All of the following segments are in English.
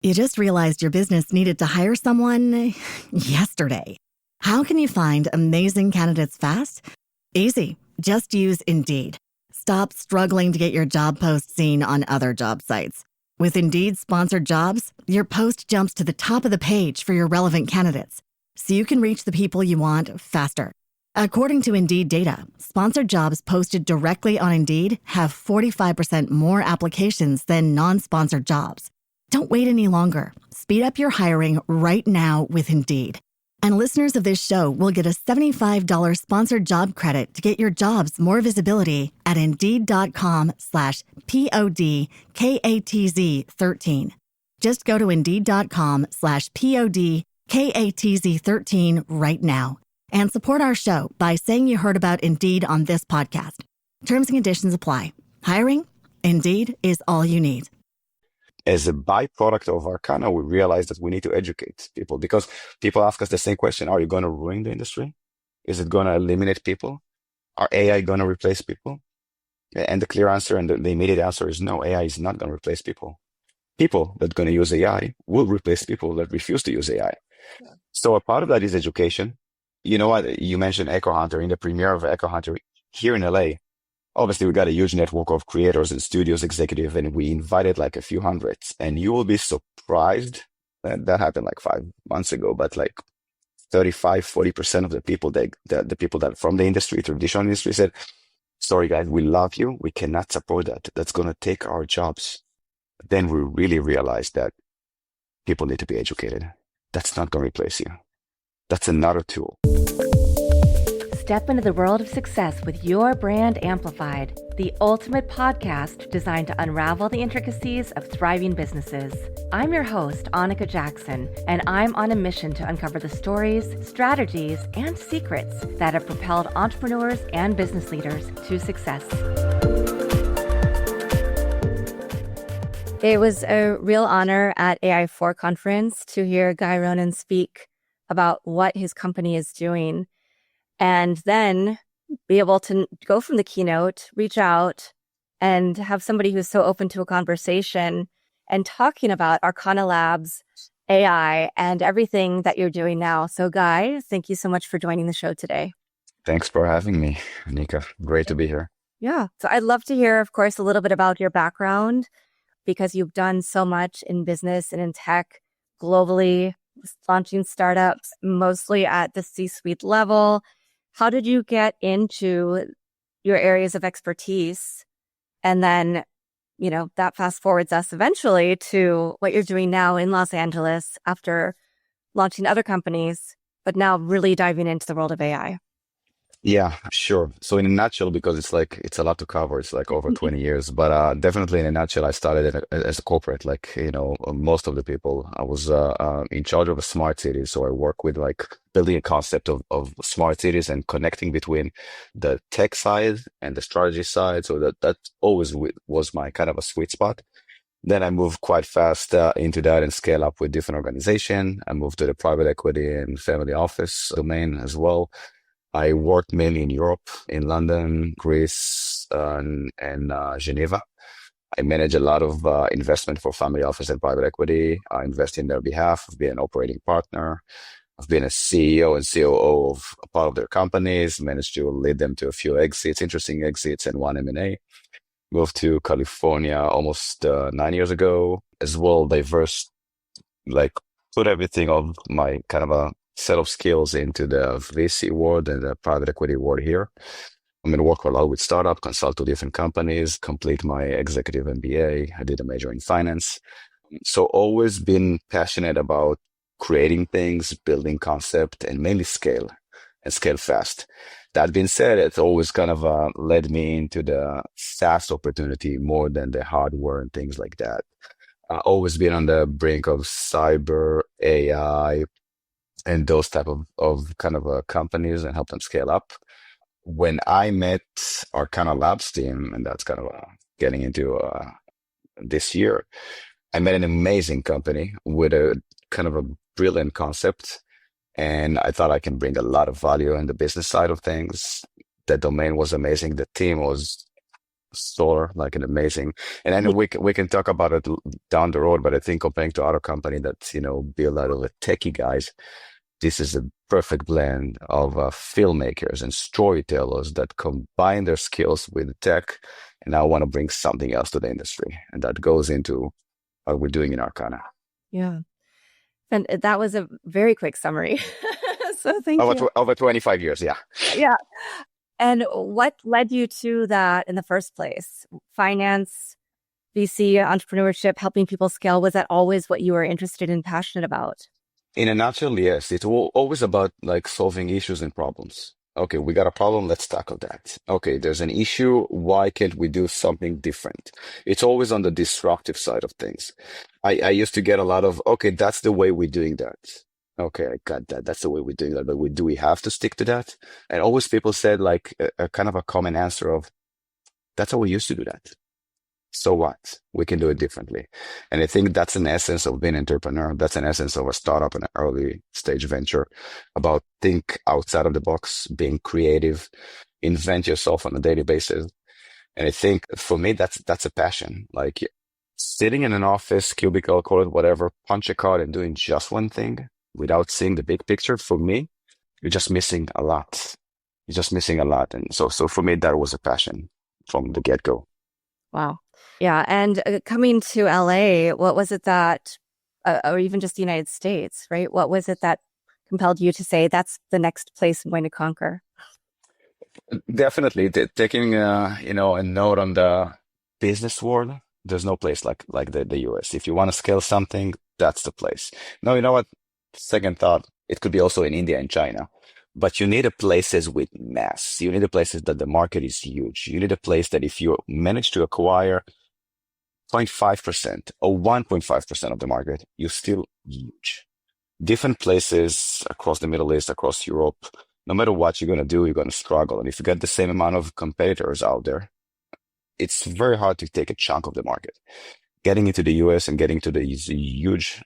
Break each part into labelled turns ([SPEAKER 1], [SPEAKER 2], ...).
[SPEAKER 1] You just realized your business needed to hire someone yesterday. How can you find amazing candidates fast? Easy. Just use Indeed. Stop struggling to get your job post seen on other job sites. With Indeed sponsored jobs, your post jumps to the top of the page for your relevant candidates, so you can reach the people you want faster. According to Indeed data, sponsored jobs posted directly on Indeed have 45% more applications than non-sponsored jobs. Don't wait any longer. Speed up your hiring right now with Indeed. And listeners of this show will get a $75 sponsored job credit to get your jobs more visibility at Indeed.com/PODKATZ13. Just go to Indeed.com/PODKATZ13 right now and support our show by saying you heard about Indeed on this podcast. Terms and conditions apply. Hiring? Indeed is all you need.
[SPEAKER 2] As a byproduct of Arcana, we realized that we need to educate people because people ask us the same question. Are you going to ruin the industry? Is it going to eliminate people? Are AI going to replace people? And the clear answer and the immediate answer is no, AI is not going to replace people. People that are going to use AI will replace people that refuse to use AI. Yeah. So a part of that is education. You know what? You mentioned Echo Hunter. In the premiere of Echo Hunter here in LA, obviously, we got a huge network of creators and studios executive, and we invited like a few hundreds. And you will be surprised that happened like 5 months ago, but like 35-40% of the people the people that from the industry, traditional industry, said, sorry guys, we love you, we cannot support that, that's going to take our jobs. Then we really realized that people need to be educated. That's not going to replace you. That's another tool.
[SPEAKER 3] Step into the world of success with your brand amplified, the ultimate podcast designed to unravel the intricacies of thriving businesses. I'm your host, Annika Jackson, and I'm on a mission to uncover the stories, strategies, and secrets that have propelled entrepreneurs and business leaders to success. It was a real honor at AI4 conference to hear Guy Ronen speak about what his company is doing, and then be able to go from the keynote, reach out, and have somebody who's so open to a conversation and talking about Arcana Labs, AI, and everything that you're doing now. So Guy, thank you so much for joining the show today.
[SPEAKER 2] Thanks for having me, Nika. Great to be here.
[SPEAKER 3] Yeah. So I'd love to hear, of course, a little bit about your background, because you've done so much in business and in tech globally, launching startups, mostly at the C-suite level. How did you get into your areas of expertise? And then, that fast forwards us eventually to what you're doing now in Los Angeles after launching other companies, but now really diving into the world of AI.
[SPEAKER 2] Yeah, sure. So in a nutshell, because it's a lot to cover, it's like over 20 years, but definitely in a nutshell, I started as a corporate, most of the people. I was in charge of a smart city. So I work with building a concept of smart cities and connecting between the tech side and the strategy side. So that always was my kind of a sweet spot. Then I moved quite fast into that and scale up with different organizations. I moved to the private equity and family office domain as well. I worked mainly in Europe, in London, Greece, and Geneva. I manage a lot of investment for family office and private equity. I invest in their behalf. I've been an operating partner. I've been a CEO and COO of a part of their companies, managed to lead them to a few exits, interesting exits, and one M&A. Moved to California almost 9 years ago as well. Put everything of my kind of a set of skills into the VC world and the private equity world here. I'm going to work a lot with startup, consult to different companies, complete my executive MBA. I did a major in finance. So always been passionate about creating things, building concept, and mainly scale and scale fast. That being said, it's always kind of led me into the SaaS opportunity more than the hardware and things like that. Always been on the brink of cyber, AI, and those type of kind of companies and help them scale up. When I met Arcana Labs team, and that's kind of getting into this year, I met an amazing company with a kind of a brilliant concept. And I thought I can bring a lot of value in the business side of things. The domain was amazing. The team was solar, like an amazing. And then we can talk about it down the road. But I think comparing to other company that build out of the techie guys, this is a perfect blend of filmmakers and storytellers that combine their skills with tech, and I want to bring something else to the industry, and that goes into what we're doing in Arcana.
[SPEAKER 3] Yeah. And that was a very quick summary. So thank you.
[SPEAKER 2] Over 25 years, yeah.
[SPEAKER 3] Yeah. And what led you to that in the first place? Finance, VC, entrepreneurship, helping people scale. Was that always what you were interested and passionate about?
[SPEAKER 2] In a nutshell, yes. It's always about like solving issues and problems. Okay, we got a problem, let's tackle that. Okay, there's an issue, why can't we do something different? It's always on the disruptive side of things. I used to get a lot of, okay, that's the way we're doing that. Okay, I got that. That's the way we're doing that. But do we have to stick to that? And always people said like a kind of a common answer of, that's how we used to do that. So what? We can do it differently. And I think that's an essence of being an entrepreneur. That's an essence of a startup and an early stage venture, about think outside of the box, being creative, invent yourself on a daily basis. And I think for me, that's a passion. Like sitting in an office, cubicle, call it whatever, punch a card and doing just one thing without seeing the big picture, for me, you're just missing a lot. You're just missing a lot. And so for me, that was a passion from the get-go.
[SPEAKER 3] Wow. Yeah. And coming to LA, what was it that, or even just the United States, right? What was it that compelled you to say that's the next place I'm going to conquer?
[SPEAKER 2] Definitely taking a note on the business world. There's no place like the US. If you want to scale something, that's the place. No, you know what? Second thought, it could be also in India and China. But you need a places with mass. You need a places that the market is huge. You need a place that if you manage to acquire 0.5% or 1.5% of the market, you're still huge. Different places across the Middle East, across Europe, no matter what you're going to do, you're going to struggle. And if you got the same amount of competitors out there, it's very hard to take a chunk of the market. Getting into the US and getting to these huge,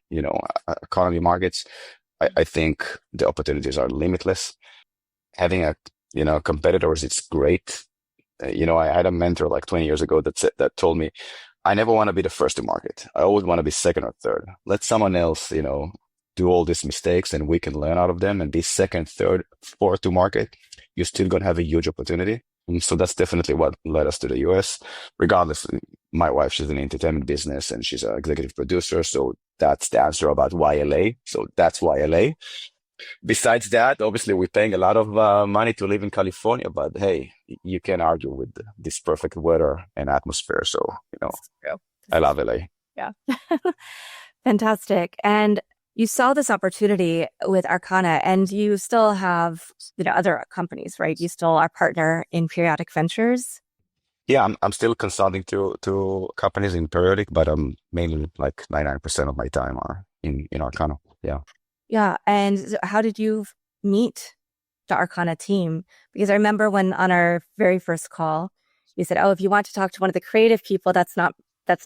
[SPEAKER 2] economy markets, I think the opportunities are limitless. Having competitors, it's great. I had a mentor like 20 years ago that told me, I never want to be the first to market. I always want to be second or third. Let someone else, do all these mistakes and we can learn out of them and be second, third, fourth to market. You're still going to have a huge opportunity. And so that's definitely what led us to the US. Regardless, my wife, she's in the entertainment business and she's an executive producer. So that's the answer about why LA. So that's why LA. Besides that, obviously, we're paying a lot of money to live in California, but hey, you can't argue with this perfect weather and atmosphere. So, I love LA.
[SPEAKER 3] Yeah. Fantastic. And you saw this opportunity with Arcana, and you still have other companies, right? You still are partner in Periodic Ventures.
[SPEAKER 2] Yeah, I'm still consulting to companies in Periodic, but mainly like 99% of my time are in Arcana. Yeah.
[SPEAKER 3] Yeah. And how did you meet the Arcana team? Because I remember when on our very first call, you said, if you want to talk to one of the creative people, that's not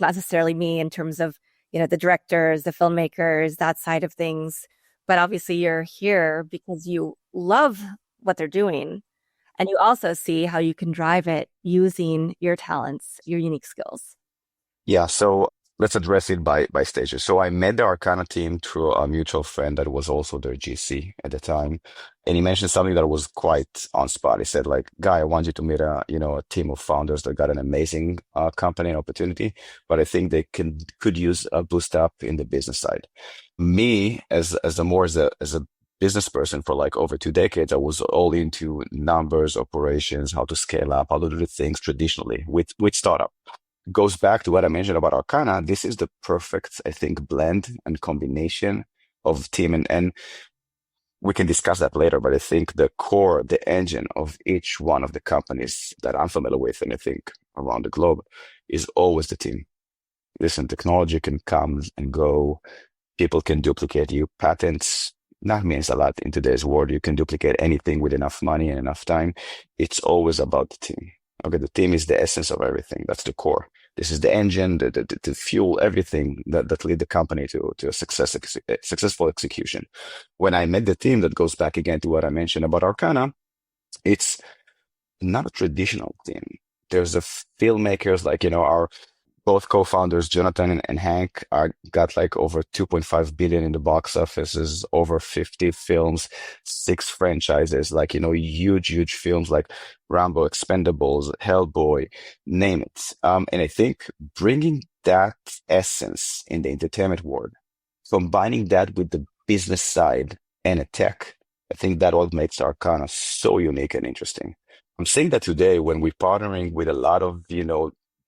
[SPEAKER 3] necessarily me in terms of, the directors, the filmmakers, that side of things. But obviously you're here because you love what they're doing. And you also see how you can drive it using your talents, your unique skills.
[SPEAKER 2] Yeah. So let's address it by stages. So I met the Arcana team through a mutual friend that was also their GC at the time. And he mentioned something that was quite on spot. He said, like, Guy, I want you to meet a team of founders that got an amazing company and opportunity, but I think they could use a boost up in the business side. Me, as a business person for like over 2 decades, I was all into numbers, operations, how to scale up, how to do the things traditionally with startup. Goes back to what I mentioned about Arcana. This is the perfect, I think, blend and combination of team. And we can discuss that later, but I think the core, the engine of each one of the companies that I'm familiar with, and I think around the globe, is always the team. Listen, technology can come and go. People can duplicate you. Patents, that means a lot in today's world. You can duplicate anything with enough money and enough time. It's always about the team. Okay, the team is the essence of everything. That's the core. This is the engine, the fuel, everything that lead the company to a successful execution. When I met the team, that goes back again to what I mentioned about Arcana, it's not a traditional team. There's a filmmakers like, our both co-founders, Jonathan and Hank, are got like over 2.5 billion in the box offices, over 50 films, 6 franchises, like, huge, huge films like Rambo, Expendables, Hellboy, name it. And I think bringing that essence in the entertainment world, combining that with the business side and a tech, I think that what makes Arcana so unique and interesting. I'm saying that today when we're partnering with a lot of,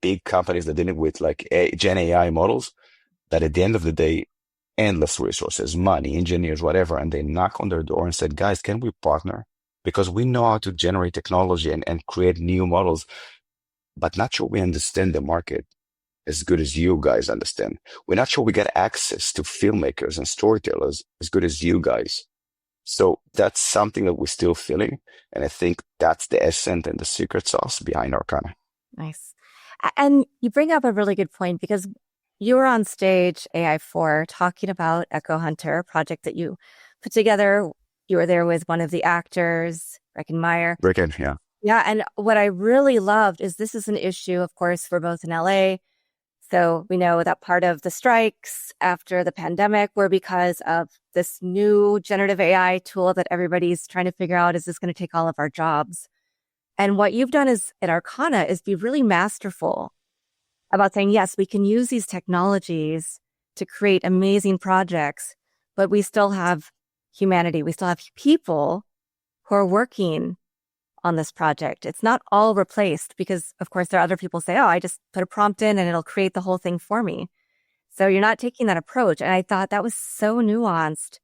[SPEAKER 2] big companies that dealing with like Gen AI models, that at the end of the day, endless resources, money, engineers, whatever, and they knock on their door and said, guys, can we partner? Because we know how to generate technology and create new models, but not sure we understand the market as good as you guys understand. We're not sure we get access to filmmakers and storytellers as good as you guys. So that's something that we're still feeling. And I think that's the essence and the secret sauce behind Arcana.
[SPEAKER 3] Nice. And you bring up a really good point because you were on stage AI4 talking about Echo Hunter, a project that you put together. You were there with one of the actors, Breckin Meyer.
[SPEAKER 2] Breckin, yeah.
[SPEAKER 3] Yeah. And what I really loved is this is an issue, of course, for both in LA. So we know that part of the strikes after the pandemic were because of this new generative AI tool that everybody's trying to figure out, is this going to take all of our jobs? And what you've done is at Arcana is be really masterful about saying, yes, we can use these technologies to create amazing projects, but we still have humanity. We still have people who are working on this project. It's not all replaced because, of course, there are other people who say, oh, I just put a prompt in and it'll create the whole thing for me. So you're not taking that approach. And I thought that was so nuanced.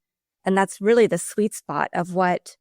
[SPEAKER 3] And that's really the sweet spot of what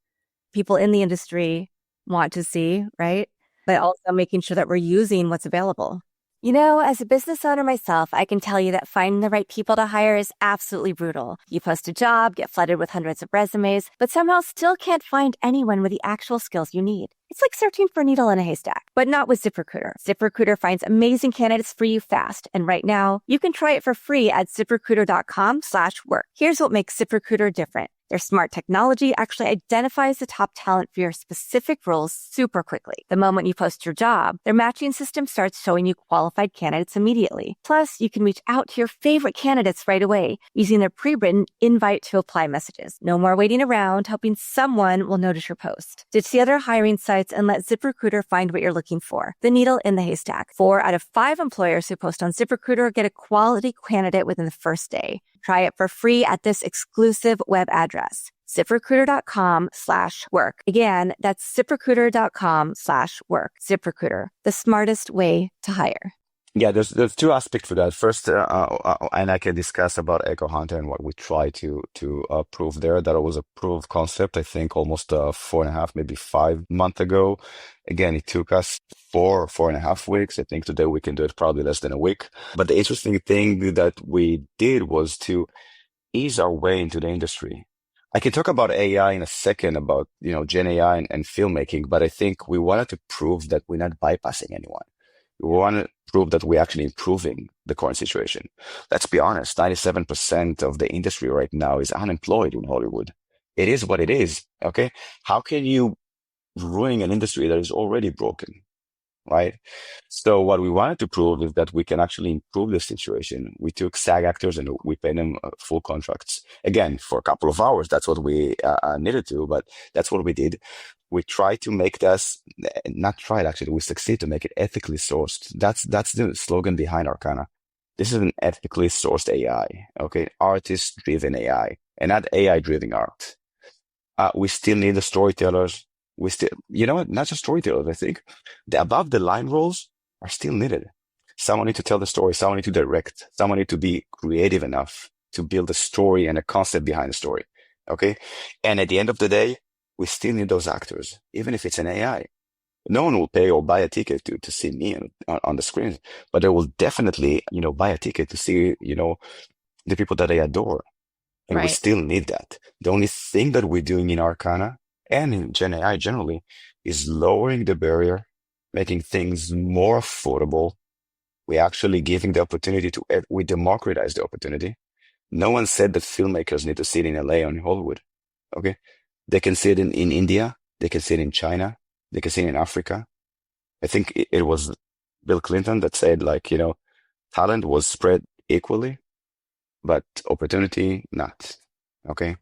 [SPEAKER 3] people in the industry want to see, right? But also making sure that we're using what's available. You know, as a business owner myself, I can tell you that finding the right people to hire is absolutely brutal. You post a job, get flooded with hundreds of resumes, but somehow still can't find anyone with the actual skills you need. It's like searching for a needle in a haystack, but not with ZipRecruiter. ZipRecruiter finds amazing candidates for you fast. And right now, you can try it for free at ZipRecruiter.com/work. Here's what makes ZipRecruiter different. Their smart technology actually identifies the top talent for your specific roles super quickly. The moment you post your job, their matching system starts showing you qualified candidates immediately. Plus, you can reach out to your favorite candidates right away using their pre-written invite to apply messages. No more waiting around, hoping someone will notice your post. Ditch the other hiring sites and let ZipRecruiter find what you're looking for. The needle in the haystack. 4 out of 5 employers who post on ZipRecruiter get a quality candidate within the first day. Try it for free at this exclusive web address, ZipRecruiter.com/work. Again, that's ZipRecruiter.com/work. ZipRecruiter, the smartest way to hire.
[SPEAKER 2] Yeah, there's two aspects for that. First, and I can discuss about Echo Hunter and what we try to prove there. That was a proof of concept, I think, almost 4.5, maybe 5 months ago. Again, it took us 4.5 weeks. I think today we can do it probably less than a week. But the interesting thing that we did was to ease our way into the industry. I can talk about AI in a second, about Gen AI and filmmaking, but I think we wanted to prove that we're not bypassing anyone. We want to prove that we're actually improving the current situation. Let's be honest, 97% of the industry right now is unemployed in Hollywood. It is what it is, okay? How can you ruin an industry that is already broken, right? So what we wanted to prove is that we can actually improve the situation. We took SAG actors and we paid them full contracts. Again, for a couple of hours, that's what we needed to, but that's what we did. We tried to make this, not tried actually, we succeed to make it ethically sourced. That's the slogan behind Arcana. This is an ethically sourced AI, okay? Artist-driven AI, and not AI-driven art. We still need the storytellers. We still, not just storytellers, I think. The above the line roles are still needed. Someone need to tell the story, someone need to direct, someone need to be creative enough to build a story and a concept behind the story, okay? And at the end of the day, we still need those actors, even if it's an AI. No one will pay or buy a ticket to see me on the screen, but they will definitely, buy a ticket to see, the people that they adore. And we still need that. The only thing that we're doing in Arcana and in Gen AI generally is lowering the barrier, making things more affordable. We're actually giving the opportunity we democratize the opportunity. No one said that filmmakers need to sit in LA or in Hollywood, okay? They can sit in India, they can sit in China, they can sit in Africa. I think it was Bill Clinton that said, like, talent was spread equally, but opportunity not. Okay.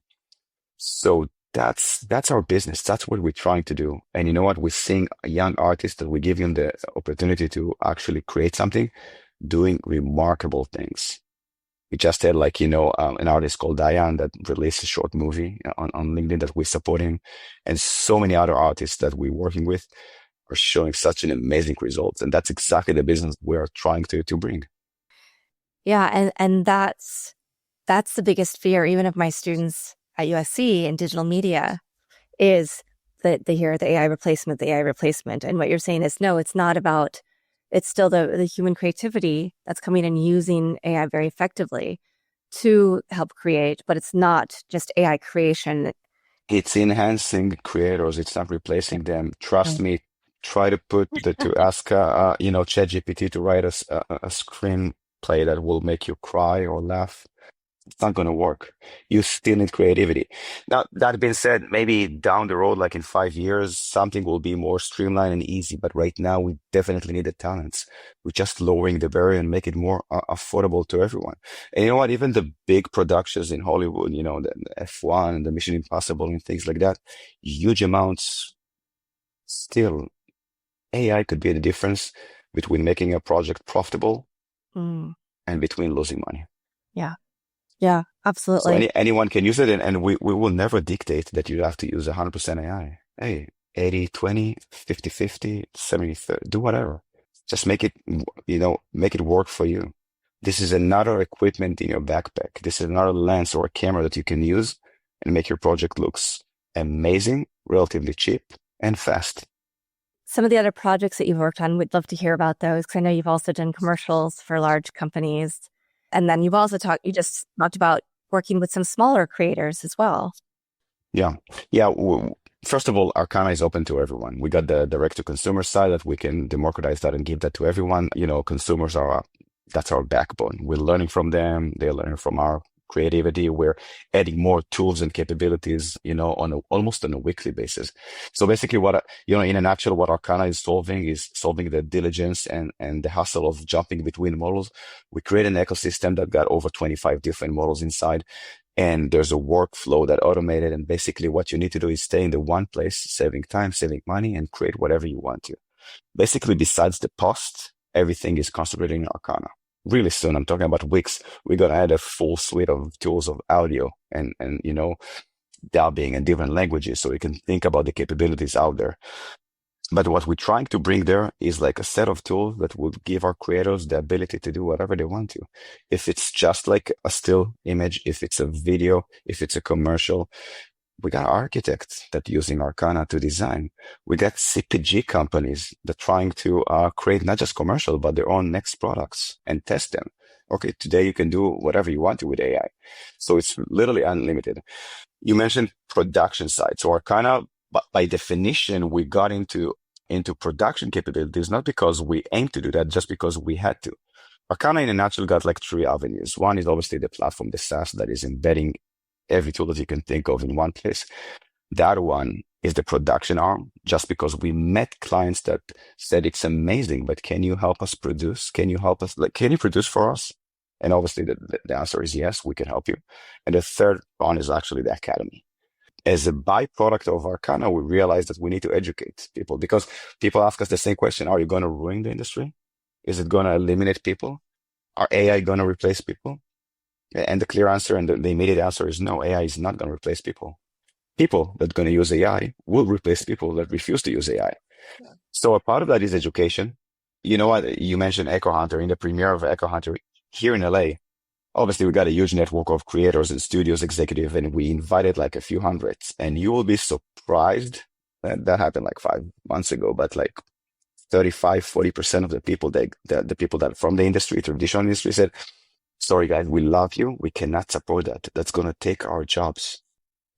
[SPEAKER 2] So that's our business. That's what we're trying to do. And you know what? We're seeing young artists that we give them the opportunity to actually create something, doing remarkable things. We just had, like, an artist called Diane that released a short movie on LinkedIn that we're supporting, and so many other artists that we're working with are showing such an amazing results. And that's exactly the business we're trying to bring.
[SPEAKER 3] Yeah, and that's the biggest fear, even of my students at USC in digital media, is that they hear the AI replacement, the AI replacement. And what you're saying is, no, it's not about, it's still the human creativity that's coming and using AI very effectively to help create, but it's not just AI creation.
[SPEAKER 2] It's enhancing creators. It's not replacing them. Trust me. Try to ask ChatGPT to write a screenplay that will make you cry or laugh. It's not going to work. You still need creativity. Now, that being said, maybe down the road, like in 5 years, something will be more streamlined and easy. But right now, we definitely need the talents. We're just lowering the barrier and make it more affordable to everyone. And you know what? Even the big productions in Hollywood, the F1 and the Mission Impossible and things like that, huge amounts, still, AI could be the difference between making a project profitable and between losing money.
[SPEAKER 3] Yeah, absolutely.
[SPEAKER 2] So anyone can use it, and we will never dictate that you have to use 100% AI. Hey, 80-20, 50-50, 70-30, do whatever. Just make it, make it work for you. This is another equipment in your backpack. This is another lens or a camera that you can use and make your project looks amazing, relatively cheap, and fast.
[SPEAKER 3] Some of the other projects that you've worked on, we'd love to hear about those, because I know you've also done commercials for large companies. And then you just talked about working with some smaller creators as well.
[SPEAKER 2] Yeah. First of all, Arcana is open to everyone. We got the direct to consumer side that we can democratize that and give that to everyone. Consumers that's our backbone. We're learning from them. They're learning from our creativity. We're adding more tools and capabilities, almost on a weekly basis. So basically in a nutshell, what Arcana is solving the diligence and the hustle of jumping between models. We create an ecosystem that got over 25 different models inside. And there's a workflow that automated. And basically what you need to do is stay in the one place, saving time, saving money, and create whatever you want to. Basically, besides the post, everything is concentrated in Arcana. Really soon, I'm talking about weeks, we're going to add a full suite of tools of audio and dubbing and different languages, so we can think about the capabilities out there. But what we're trying to bring there is like a set of tools that will give our creators the ability to do whatever they want to. If it's just like a still image, if it's a video, if it's a commercial, we got architects that using Arcana to design. We got CPG companies that trying to create not just commercial, but their own next products and test them. Okay, today you can do whatever you want to with AI. So it's literally unlimited. You mentioned production side. So Arcana, by definition, we got into production capabilities, not because we aim to do that, just because we had to. Arcana in a nutshell got like 3 avenues. One is obviously the platform, the SaaS that is embedding every tool that you can think of in one place. The other one is the production arm, just because we met clients that said it's amazing, but can you help us produce? Can you help us? Can you produce for us? And obviously the answer is yes, we can help you. And the third one is actually the academy. As a byproduct of Arcana, we realized that we need to educate people, because people ask us the same question: are you going to ruin the industry? Is it going to eliminate people? Are AI going to replace people? And the clear answer and the immediate answer is no, AI is not going to replace people. People that are going to use AI will replace people that refuse to use AI. Yeah. So a part of that is education. You know what? You mentioned Echo Hunter. In the premiere of Echo Hunter here in LA, obviously we got a huge network of creators and studios executive, and we invited like a few hundreds. And you will be surprised that happened like 5 months ago, but like 35-40% of the people the people that from the industry, traditional industry, said, sorry guys, we love you, we cannot support that, that's going to take our jobs.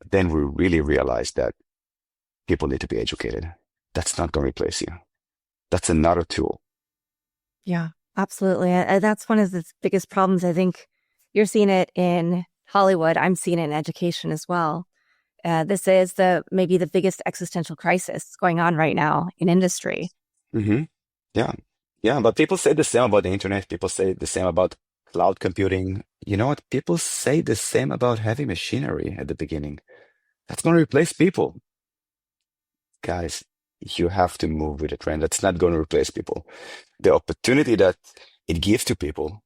[SPEAKER 2] Then we really realized that people need to be educated. That's not going to replace you. That's another tool.
[SPEAKER 3] Yeah, absolutely. And that's one of the biggest problems. I think you're seeing it in Hollywood. I'm seeing it in education as well. This is maybe the biggest existential crisis going on right now in industry.
[SPEAKER 2] Hmm. Yeah. Yeah. But people say the same about the internet. People say the same about cloud computing. You know what? People say the same about heavy machinery at the beginning. That's going to replace people. Guys, you have to move with the trend. That's not going to replace people. The opportunity that it gives to people,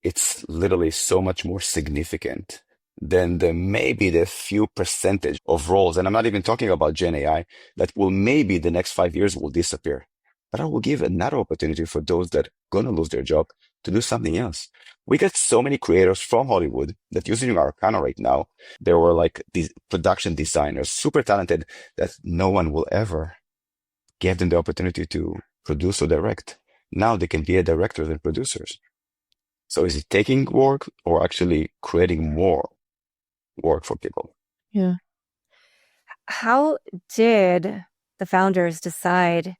[SPEAKER 2] it's literally so much more significant than maybe the few percentage of roles. And I'm not even talking about Gen AI that will maybe the next 5 years will disappear. But I will give another opportunity for those that are gonna lose their job to do something else. We get so many creators from Hollywood that using Arcana right now. There were like these production designers, super talented, that no one will ever give them the opportunity to produce or direct. Now they can be a directors and producers. So is it taking work or actually creating more work for people?
[SPEAKER 3] Yeah. How did the founders decide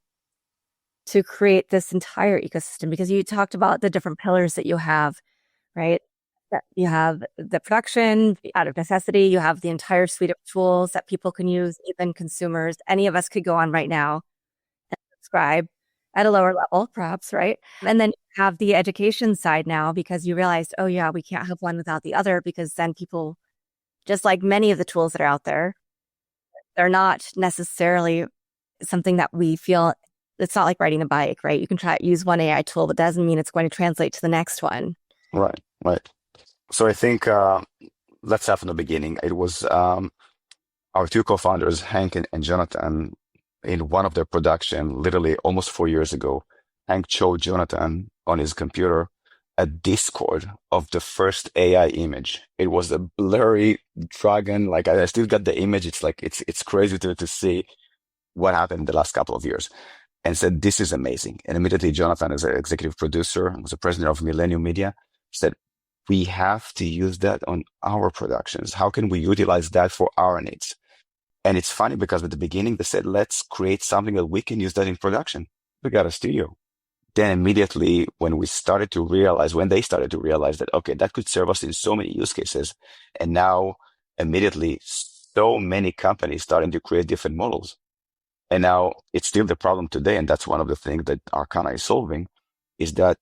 [SPEAKER 3] to create this entire ecosystem? Because you talked about the different pillars that you have, right? That you have the production out of necessity, you have the entire suite of tools that people can use, even consumers. Any of us could go on right now and subscribe at a lower level, perhaps, right? And then you have the education side now because you realized, oh yeah, we can't have one without the other because then people, just like many of the tools that are out there, they're not necessarily something that we feel. It's not like riding a bike, right? You can use one AI tool, but that doesn't mean it's going to translate to the next one.
[SPEAKER 2] Right, right. So I think let's start from the beginning. It was our two co-founders, Hank and Jonathan, in one of their production, literally almost 4 years ago. Hank showed Jonathan on his computer a Discord of the first AI image. It was a blurry dragon. Like I still got the image. It's like it's crazy to see what happened in the last couple of years. And said, this is amazing. And immediately Jonathan, as an executive producer, was the president of Millennium Media, said, we have to use that on our productions. How can we utilize that for our needs? And it's funny because at the beginning they said, let's create something that we can use that in production. We got a studio. Then immediately when they started to realize that, okay, that could serve us in so many use cases. And now immediately so many companies starting to create different models. And now it's still the problem today. And that's one of the things that Arcana is solving is that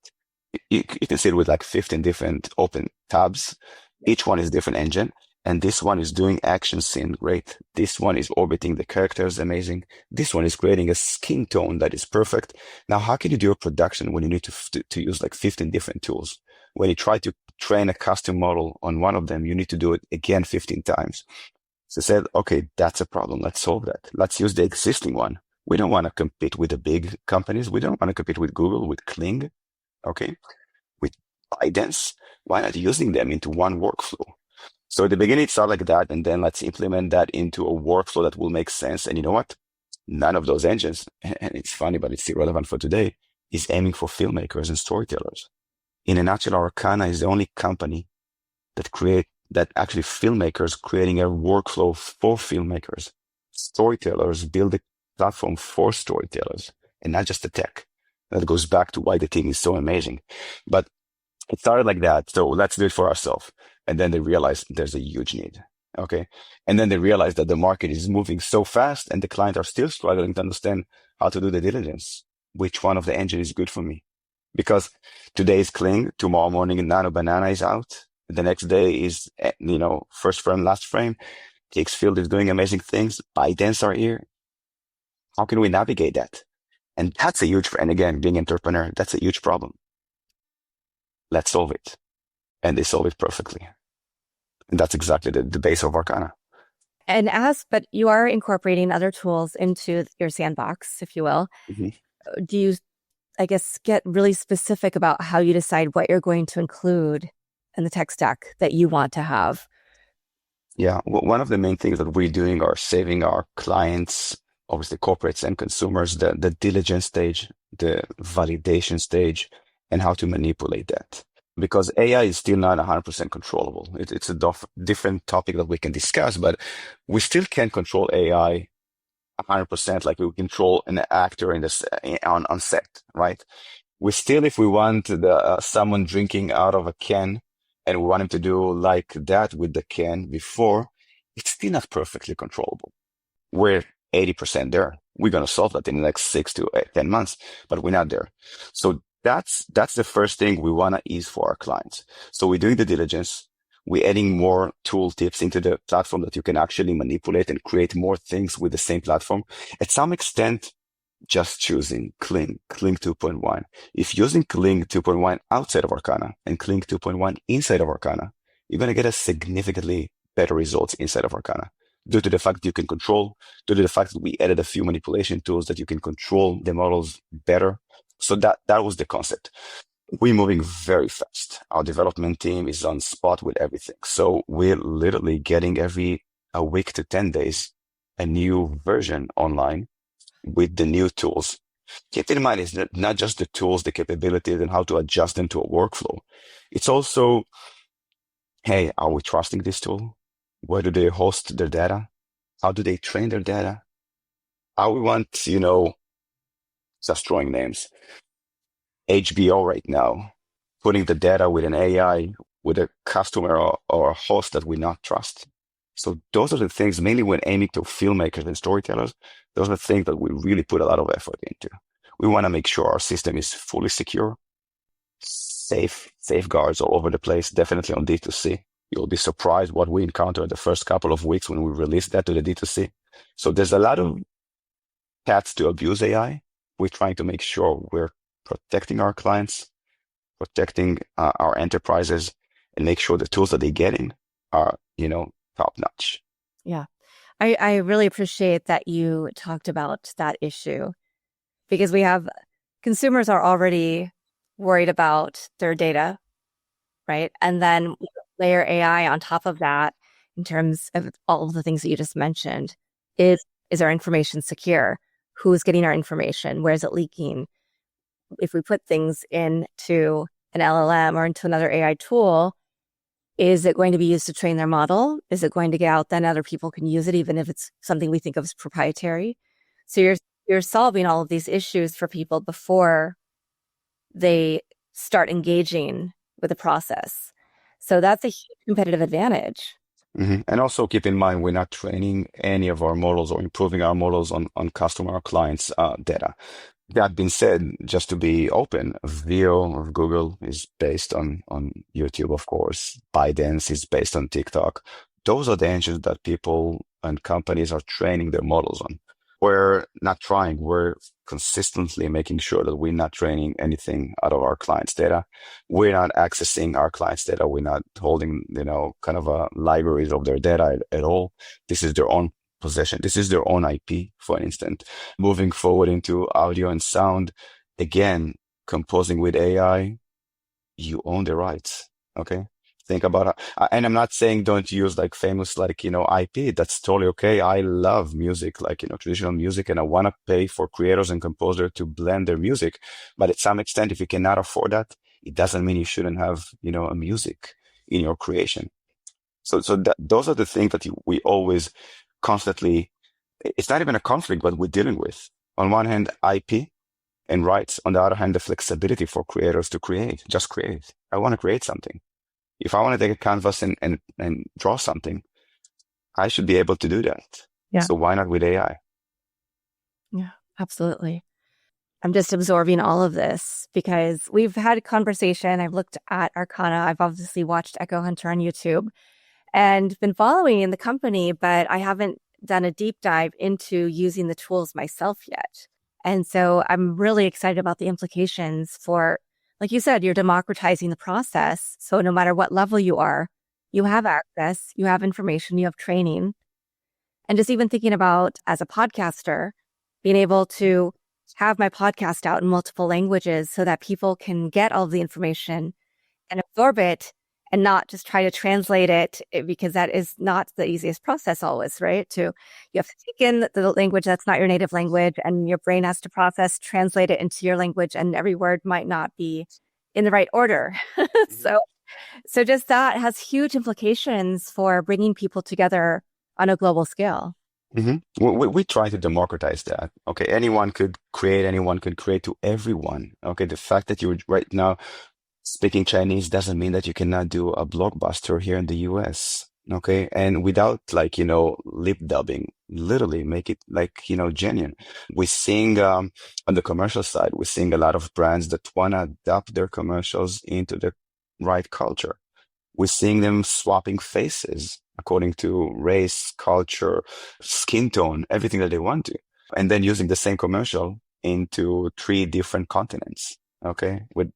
[SPEAKER 2] you can see it with like 15 different open tabs. Each one is different engine. And this one is doing action scene great. This one is orbiting the characters amazing. This one is creating a skin tone that is perfect. Now, how can you do a production when you need to use like 15 different tools? When you try to train a custom model on one of them, you need to do it again 15 times. So I said, okay, that's a problem. Let's solve that. Let's use the existing one. We don't want to compete with the big companies. We don't want to compete with Google, with Kling, okay, with ByteDance. Why not using them into one workflow? So at the beginning, it started like that, and then let's implement that into a workflow that will make sense. And you know what? None of those engines, and it's funny, but it's still relevant for today, is aiming for filmmakers and storytellers. In a nutshell, Arcana is the only company that actually filmmakers creating a workflow for filmmakers. Storytellers build a platform for storytellers and not just the tech. That goes back to why the team is so amazing. But it started like that. So let's do it for ourselves. And then they realized there's a huge need. Okay. And then they realized that the market is moving so fast and the clients are still struggling to understand how to do the diligence. Which one of the engine is good for me? Because today is Kling, tomorrow morning Nano Banana is out. The next day is, first frame, last frame. Field is doing amazing things. ByteDance are here. How can we navigate that? And that's a huge, and again, being an entrepreneur, that's a huge problem. Let's solve it. And they solve it perfectly. And that's exactly the base of Arcana.
[SPEAKER 3] But you are incorporating other tools into your sandbox, if you will. Mm-hmm. Do you, I guess, get really specific about how you decide what you're going to include in the tech stack that you want to have?
[SPEAKER 2] Yeah, one of the main things that we're doing are saving our clients, obviously corporates and consumers, the diligence stage, the validation stage, and how to manipulate that. Because AI is still not 100% controllable. It's a different topic that we can discuss, but we still can't control AI 100% like we control an actor on set, right? We still, if we want someone drinking out of a can, and we want him to do like that with the can before, it's still not perfectly controllable. We're 80% there. we're going to solve that in the next 6 to 10 months, but we're not there. So that's the first thing we want to ease for our clients. So we're doing the diligence. We're adding more tool tips into the platform that you can actually manipulate and create more things with the same platform. At some extent, just choosing Kling 2.1. If using Kling 2.1 outside of Arcana and Kling 2.1 inside of Arcana, you're going to get a significantly better results inside of Arcana due to the fact that you can control, due to the fact that we added a few manipulation tools that you can control the models better. So that was the concept. We're moving very fast. Our development team is on spot with everything. So we're literally getting every a week to 10 days a new version online with the new tools. Keep in mind, it's not just the tools, the capabilities, and how to adjust them to a workflow. It's also, hey, are we trusting this tool? Where do they host their data? How do they train their data? How we want, just throwing names. HBO right now, putting the data with an AI, with a customer or a host that we not trust. So those are the things, mainly when aiming to filmmakers and storytellers, those are the things that we really put a lot of effort into. We want to make sure our system is fully secure, safeguards all over the place, definitely on D2C. You'll be surprised what we encounter in the first couple of weeks when we release that to the D2C. So there's a lot of paths to abuse AI. We're trying to make sure we're protecting our clients, protecting our enterprises, and make sure the tools that they're getting are, top notch.
[SPEAKER 3] Yeah. I really appreciate that you talked about that issue, because consumers are already worried about their data, right? And then layer AI on top of that in terms of all of the things that you just mentioned. Is our information secure? Who's getting our information? Where is it leaking? If we put things into an LLM or into another AI tool, is it going to be used to train their model? Is it going to get out then other people can use it, even if it's something we think of as proprietary? So you're solving all of these issues for people before they start engaging with the process. So that's a huge competitive advantage.
[SPEAKER 2] Mm-hmm. And also keep in mind, we're not training any of our models or improving our models on customer or clients' data. That being said, just to be open, Veo of Google is based on YouTube, of course. ByteDance is based on TikTok. Those are the engines that people and companies are training their models on. We're not trying. We're consistently making sure that we're not training anything out of our clients' data. We're not accessing our clients' data. We're not holding, kind of libraries of their data at all. This is their own possession. This is their own IP, for instance. Moving forward into audio and sound, again, composing with AI, you own the rights. Okay. Think about it. And I'm not saying don't use famous, IP. That's totally okay. I love music, traditional music, and I want to pay for creators and composers to blend their music. But at some extent, if you cannot afford that, it doesn't mean you shouldn't have, a music in your creation. So those are the things that we always constantly, it's not even a conflict, but we're dealing with. On one hand, IP and rights. On the other hand, the flexibility for creators to create. Just create. I want to create something. If I want to take a canvas and draw something, I should be able to do that.
[SPEAKER 3] Yeah.
[SPEAKER 2] So why not with AI?
[SPEAKER 3] Yeah, absolutely. I'm just absorbing all of this because we've had a conversation. I've looked at Arcana. I've obviously watched Echo Hunter on YouTube and been following the company, but I haven't done a deep dive into using the tools myself yet. And so I'm really excited about the implications for, like you said, you're democratizing the process. So no matter what level you are, you have access, you have information, you have training. And just even thinking about as a podcaster, being able to have my podcast out in multiple languages so that people can get all of the information and absorb it and not just try to translate it, because that is not the easiest process always, right? You have to take in the language that's not your native language, and your brain has to process, translate it into your language, and every word might not be in the right order. So just that has huge implications for bringing people together on a global scale.
[SPEAKER 2] Mm-hmm. We try to democratize that. Okay, anyone could create to everyone. Okay, the fact that you're right now speaking Chinese doesn't mean that you cannot do a blockbuster here in the US. Okay, and without lip dubbing, literally make it like, genuine. We're seeing on the commercial side, we're seeing a lot of brands that want to adapt their commercials into the right culture. We're seeing them swapping faces according to race, culture, skin tone, everything that they want to, and then using the same commercial into three different continents. Okay, with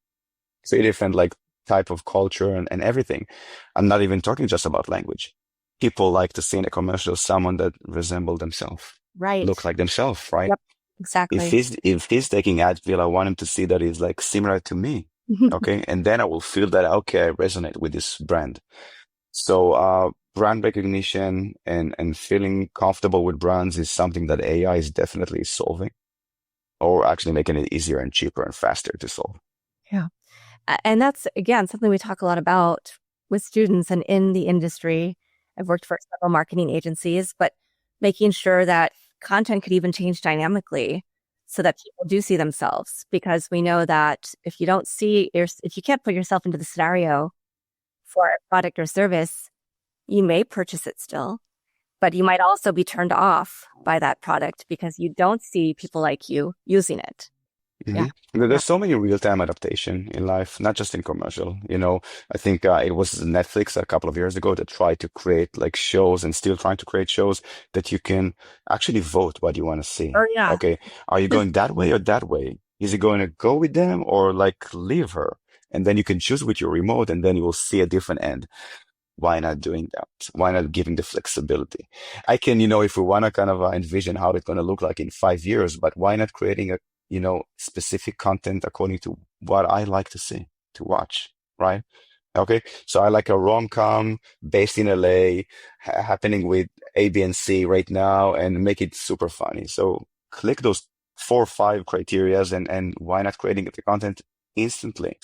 [SPEAKER 2] three different like type of culture and everything. I'm not even talking just about language. People like to see in a commercial someone that resemble themselves,
[SPEAKER 3] Right.
[SPEAKER 2] look like themselves, right?
[SPEAKER 3] Yep.
[SPEAKER 2] If
[SPEAKER 3] Exactly.
[SPEAKER 2] he's taking Advil, I want him to see that he's like similar to me. Okay. And then I will feel that okay, I resonate with this brand. So brand recognition and feeling comfortable with brands is something that AI is definitely solving, or actually making it easier and cheaper and faster to solve.
[SPEAKER 3] Yeah. And that's, again, something we talk a lot about with students and in the industry. I've worked for several marketing agencies, but making sure that content could even change dynamically so that people do see themselves. Because we know that if you don't see, if you can't put yourself into the scenario for a product or service, you may purchase it still, but you might also be turned off by that product because you don't see people like you using it.
[SPEAKER 2] hmm
[SPEAKER 3] Yeah.
[SPEAKER 2] There's so many real-time adaptation in life, not just in commercial. I think it was Netflix a couple of years ago that tried to create like shows and still trying to create shows that you can actually vote what you want to see.
[SPEAKER 3] Or yeah.
[SPEAKER 2] Okay, are you going that way or that way? Is it going to go with them or like leave her? And then you can choose with your remote, and then you will see a different end. Why not doing that? Why not giving the flexibility? I can, if we want to kind of envision how it's going to look like in 5 years, but why not creating a, specific content according to what I like to see, to watch, right? Okay. So I like a rom-com based in LA, happening with A, B, and C right now, and make it super funny. So click those 4 or 5 criterias, and why not creating the content instantly?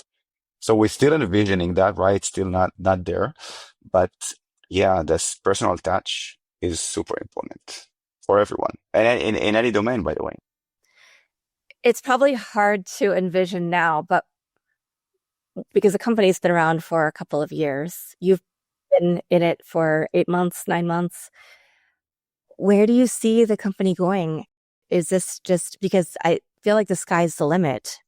[SPEAKER 2] So we're still envisioning that, right? It's still not there. But yeah, this personal touch is super important for everyone. And in any domain, by the way.
[SPEAKER 3] It's probably hard to envision now, but because the company's been around for a couple of years, you've been in it for 8 months, 9 months. Where do you see the company going? Is this just because I feel like the sky's the limit?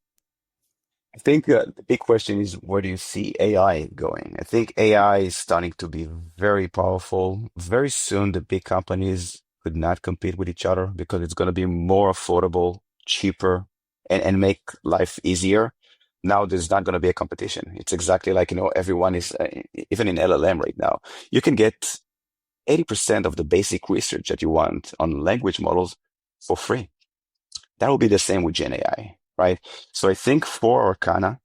[SPEAKER 2] I think the big question is, where do you see AI going? I think AI is starting to be very powerful. Very soon, the big companies could not compete with each other because it's going to be more affordable, cheaper, and make life easier. Now, there's not going to be a competition. It's exactly like, everyone is, even in LLM right now, you can get 80% of the basic research that you want on language models for free. That will be the same with Gen AI, right? So I think for Arcana,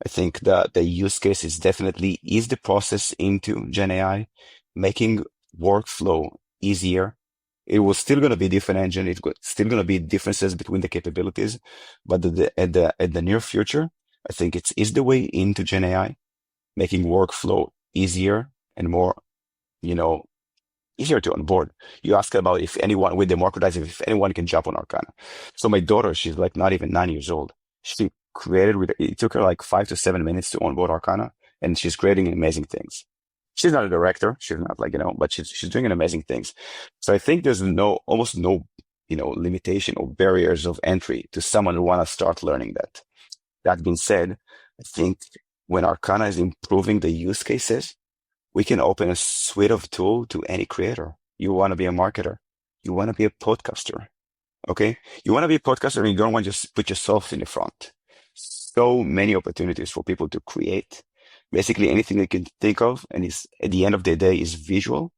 [SPEAKER 2] I think the use case is definitely ease the process into Gen AI, making workflow easier. It was still going to be different engine. It's still going to be differences between the capabilities, but at the near future, I think it's is the way into Gen AI, making workflow easier and more, you know, easier to onboard. You ask about if anyone with democratizing, if anyone can jump on Arcana. So my daughter, she's like not even 9 years old. She created it took her like 5 to 7 minutes to onboard Arcana, and she's creating amazing things. She's not a director. She's not like, but she's doing amazing things. So I think there's almost no, limitation or barriers of entry to someone who want to start learning that. That being said, I think when Arcana is improving the use cases, we can open a suite of tool to any creator. You want to be a marketer. You want to be a podcaster. Okay. You want to be a podcaster and you don't want to just put yourself in the front. So many opportunities for people to create basically anything they can think of. And is at the end of the day is visual.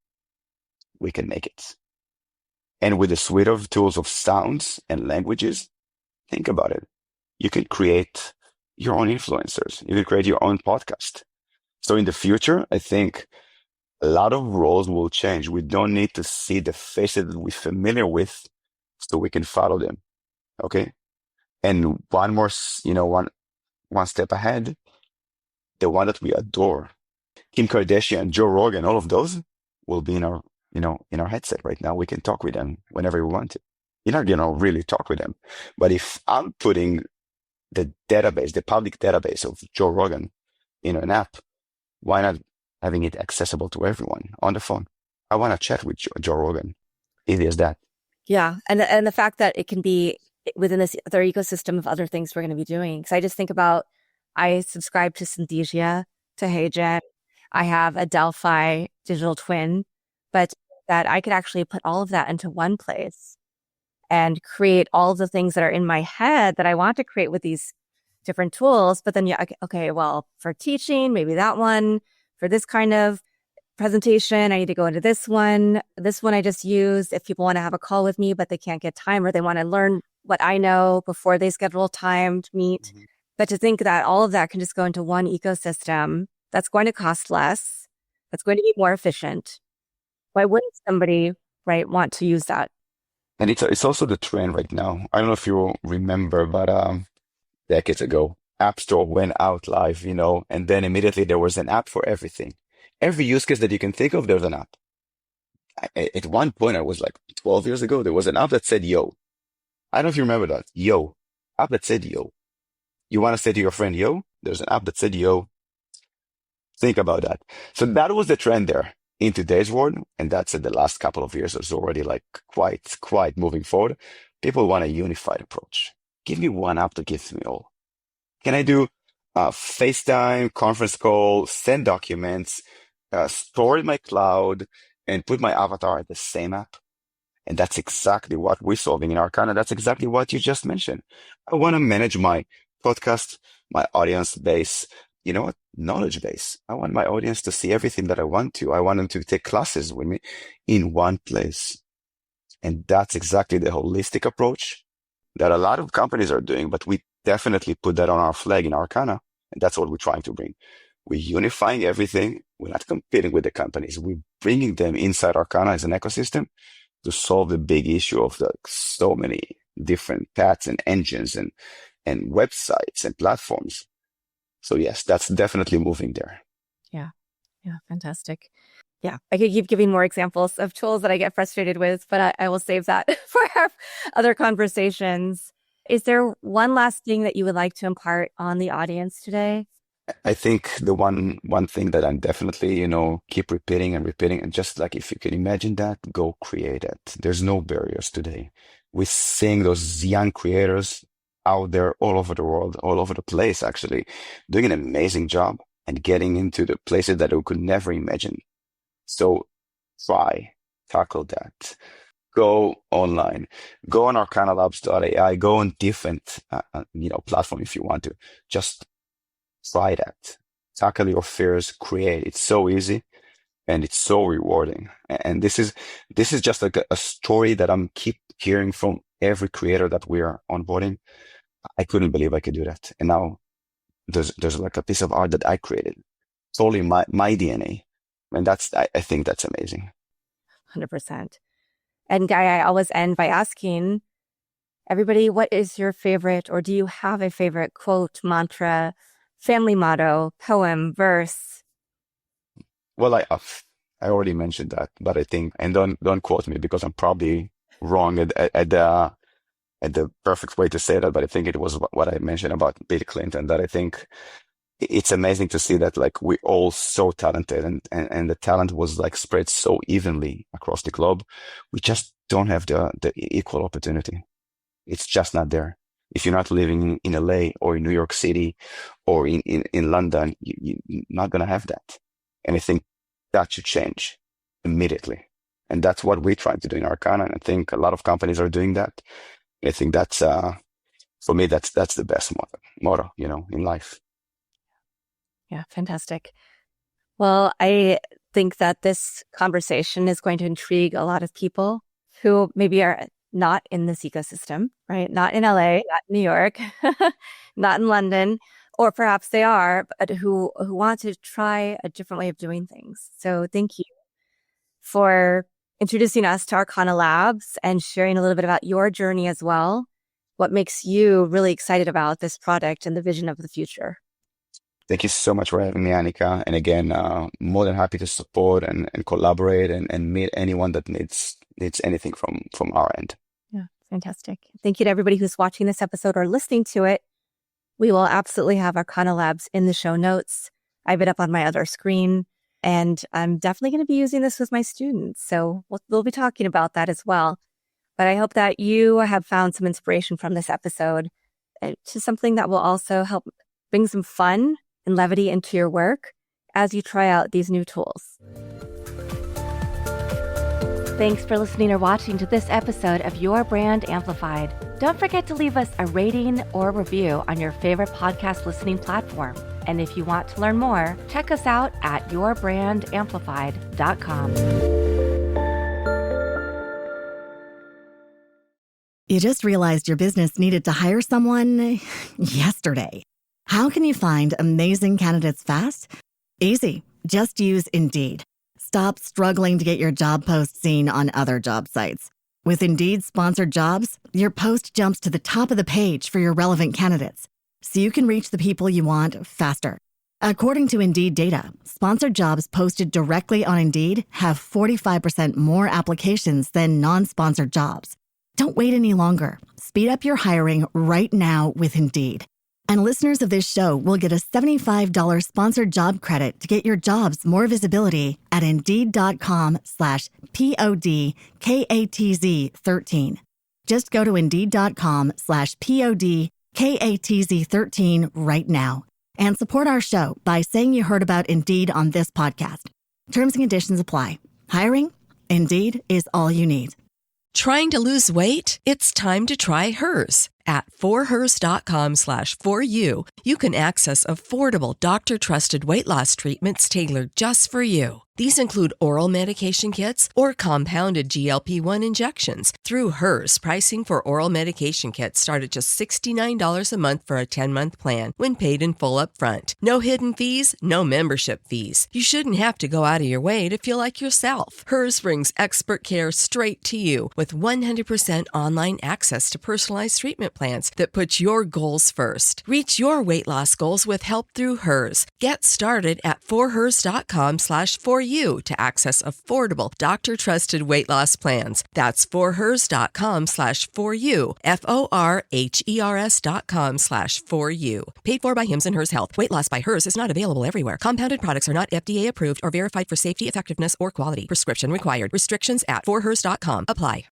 [SPEAKER 2] We can make it. And with a suite of tools of sounds and languages, think about it. You can create your own influencers. You can create your own podcast. So in the future, I think a lot of roles will change. We don't need to see the faces that we're familiar with so we can follow them. Okay. And one more, one step ahead, the one that we adore, Kim Kardashian, Joe Rogan, all of those will be in our, in our headset right now. We can talk with them whenever we want to. You're not, really talk with them. But if I'm putting the database, the public database of Joe Rogan in an app, why not having it accessible to everyone on the phone? I want to chat with Joe Rogan. Easy as that.
[SPEAKER 3] Yeah. And the fact that it can be within this other ecosystem of other things we're going to be doing. Because I just think about, I subscribe to Synthesia, to HeyGen. I have a Delphi digital twin, but that I could actually put all of that into one place and create all of the things that are in my head that I want to create with these different tools. But then, yeah, okay, well, for teaching, maybe that one. For this kind of presentation, I need to go into this one. This one I just used if people want to have a call with me, but they can't get time, or they want to learn what I know before they schedule time to meet. Mm-hmm. But to think that all of that can just go into one ecosystem that's going to cost less, that's going to be more efficient. Why wouldn't somebody, right, want to use that?
[SPEAKER 2] And it's also the trend right now. I don't know if you remember, but decades ago, App Store went out live, and then immediately there was an app for everything. Every use case that you can think of, there's an app. At one point, I was like 12 years ago, there was an app that said yo. I don't know if you remember that. Yo. App that said yo. You want to say to your friend yo? There's an app that said yo. Think about that. So that was the trend there in today's world. And that's in the last couple of years. It's already like quite moving forward. People want a unified approach. Give me one app to give me all. Can I do FaceTime, conference call, send documents, store in my cloud, and put my avatar at the same app? And that's exactly what we're solving in Arcana. That's exactly what you just mentioned. I want to manage my podcast, my audience base, knowledge base. I want my audience to see everything that I want to. I want them to take classes with me in one place. And that's exactly the holistic approach that a lot of companies are doing, but we definitely put that on our flag in Arcana. And that's what we're trying to bring. We're unifying everything. We're not competing with the companies. We're bringing them inside Arcana as an ecosystem to solve the big issue of so many different paths and engines and websites and platforms. So yes, that's definitely moving there.
[SPEAKER 3] Yeah. Yeah. Fantastic. Yeah. I could keep giving more examples of tools that I get frustrated with, but I will save that for our other conversations. Is there one last thing that you would like to impart on the audience today?
[SPEAKER 2] I think the one thing that I'm definitely, keep repeating, and just like, if you can imagine that, go create it. There's no barriers today. We're seeing those young creators out there all over the world, all over the place, actually, doing an amazing job and getting into the places that we could never imagine. So tackle that. Go online, go on arcanalabs.ai, go on different, platform if you want to. Just try that. Tackle your fears, create. It's so easy and it's so rewarding. And this is just like a story that I'm keep hearing from every creator that we are onboarding. I couldn't believe I could do that. And now there's like a piece of art that I created. Totally my DNA. And I think that's amazing.
[SPEAKER 3] 100%. And Guy, I always end by asking everybody, what is your favorite, or do you have a favorite quote, mantra, family motto, poem, verse?
[SPEAKER 2] Well, I already mentioned that, but I think, and don't quote me because I'm probably wrong at the perfect way to say that, but I think it was what I mentioned about Bill Clinton, that I think it's amazing to see that like we're all so talented and the talent was like spread so evenly across the globe. We just don't have the equal opportunity. It's just not there. If you're not living in LA or in New York City or in London, you're not going to have that. And I think that should change immediately. And that's what we're trying to do in Arcana. And I think a lot of companies are doing that. I think that's, for me, that's the best motto, in life.
[SPEAKER 3] Yeah, fantastic. Well, I think that this conversation is going to intrigue a lot of people who maybe are not in this ecosystem, right? Not in LA, not in New York, not in London, or perhaps they are, but who want to try a different way of doing things. So thank you for introducing us to Arcana Labs and sharing a little bit about your journey as well. What makes you really excited about this product and the vision of the future?
[SPEAKER 2] Thank you so much for having me, Annika. And again, more than happy to support and collaborate and meet anyone that needs anything from our end.
[SPEAKER 3] Yeah, fantastic. Thank you to everybody who's watching this episode or listening to it. We will absolutely have Arcana Labs in the show notes. I have it up on my other screen. And I'm definitely going to be using this with my students. So we'll be talking about that as well. But I hope that you have found some inspiration from this episode to something that will also help bring some fun and levity into your work as you try out these new tools. Thanks for listening or watching to this episode of Your Brand Amplified. Don't forget to leave us a rating or review on your favorite podcast listening platform. And if you want to learn more, check us out at yourbrangamplified.com.
[SPEAKER 1] You just realized your business needed to hire someone yesterday. How can you find amazing candidates fast? Easy. Just use Indeed. Stop struggling to get your job post seen on other job sites. With Indeed sponsored jobs, your post jumps to the top of the page for your relevant candidates, so you can reach the people you want faster. According to Indeed data, sponsored jobs posted directly on Indeed have 45% more applications than non-sponsored jobs. Don't wait any longer. Speed up your hiring right now with Indeed. And listeners of this show will get a $75 sponsored job credit to get your jobs more visibility at Indeed.com/PODKATZ13. Just go to Indeed.com/PODKATZ13 right now and support our show by saying you heard about Indeed on this podcast. Terms and conditions apply. Hiring? Indeed is all you need.
[SPEAKER 4] Trying to lose weight? It's time to try Hers. At forhers.com/4u, you can access affordable, doctor-trusted weight loss treatments tailored just for you. These include oral medication kits or compounded GLP-1 injections. Through Hers, pricing for oral medication kits start at just $69 a month for a 10-month plan when paid in full upfront. No hidden fees, no membership fees. You shouldn't have to go out of your way to feel like yourself. Hers brings expert care straight to you with 100% online access to personalized treatment plans that put your goals first. Reach your weight loss goals with help through Hers. Get started at forhers.com/4u to access affordable, doctor-trusted weight loss plans. That's forhers.com/4u, forhers.com/4u. Paid for by Hims and Hers Health. Weight loss by Hers is not available everywhere. Compounded products are not FDA approved or verified for safety, effectiveness, or quality. Prescription required. Restrictions at forhers.com apply.